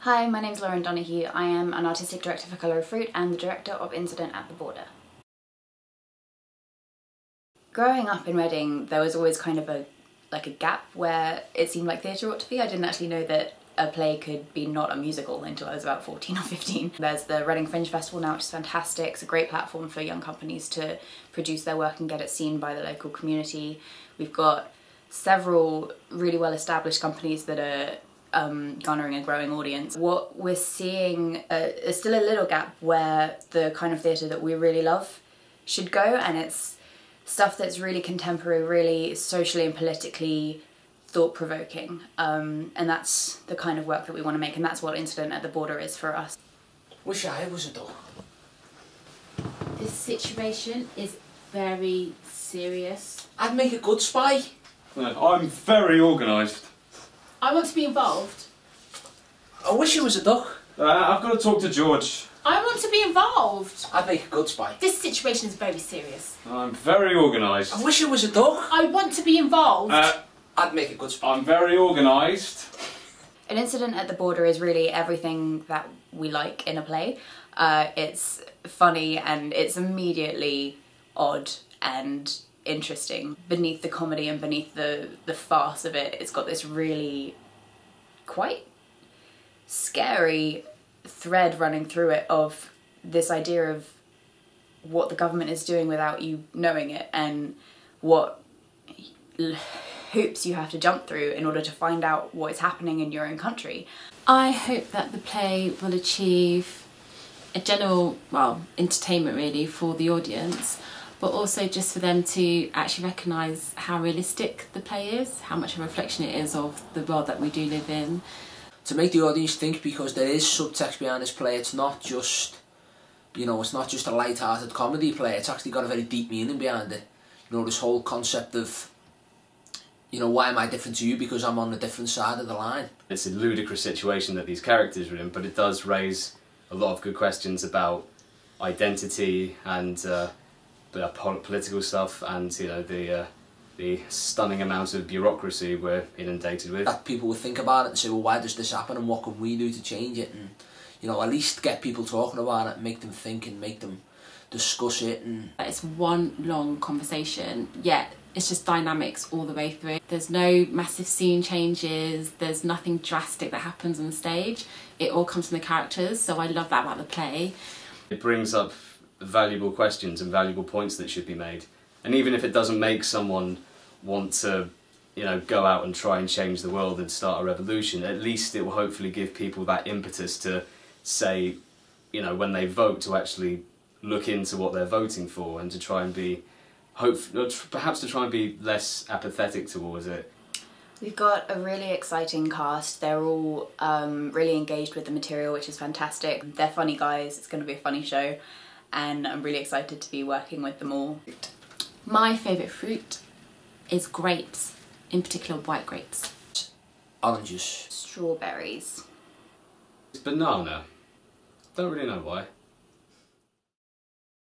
Hi, my name's Lauren Donahue. I am an artistic director for Colour of Fruit and the director of Incident at the Border. Growing up in Reading, there was always kind of a gap where it seemed like theatre ought to be. I didn't actually know that a play could be not a musical until I was about 14 or 15. There's the Reading Fringe Festival now, which is fantastic. It's a great platform for young companies to produce their work and get it seen by the local community. We've got several really well-established companies that are garnering a growing audience. What we're seeing is still a little gap where the kind of theatre that we really love should go, and it's stuff that's really contemporary, really socially and politically thought-provoking, and that's the kind of work that we want to make, and that's what Incident at the Border is for us. Wish I was a dog. This situation is very serious. I'd make a good spy. I'm very organised. I want to be involved. I wish I was a duck. I've got to talk to George. I want to be involved. I'd make a good spy. This situation is very serious. I'm very organised. I wish I was a duck. I want to be involved. I'd make a good spy. I'm very organised. An Incident at the Border is really everything that we like in a play. It's funny and it's immediately odd and interesting. Beneath the comedy and beneath the farce of it, it's got this really quite scary thread running through it of this idea of what the government is doing without you knowing it, and what hoops you have to jump through in order to find out what is happening in your own country. I hope that the play will achieve a general, entertainment really for the audience, but also just for them to actually recognise how realistic the play is, how much of a reflection it is of the world that we do live in. To make the audience think, because there is subtext behind this play. It's not just, it's not just a light-hearted comedy play. It's actually got a very deep meaning behind it. This whole concept of, why am I different to you? Because I'm on a different side of the line. It's a ludicrous situation that these characters are in, but it does raise a lot of good questions about identity and the political stuff, and the stunning amount of bureaucracy we're inundated with. That people would think about it and say, well, why does this happen and what can we do to change it? And at least get people talking about it and make them think and make them discuss it. And It's one long conversation, yet it's just dynamics all the way through. There's no massive scene changes, there's nothing drastic that happens on stage. It all comes from the characters, so I love that about the play. It brings up valuable questions and valuable points that should be made. And even if it doesn't make someone want to, go out and try and change the world and start a revolution, at least it will hopefully give people that impetus to say, when they vote, to actually look into what they're voting for and to try and be, perhaps to try and be less apathetic towards it. We've got a really exciting cast. They're all really engaged with the material, which is fantastic. They're funny guys, it's going to be a funny show, and I'm really excited to be working with them all. My favourite fruit is grapes, in particular white grapes. oranges. Strawberries. It's banana. Don't really know why.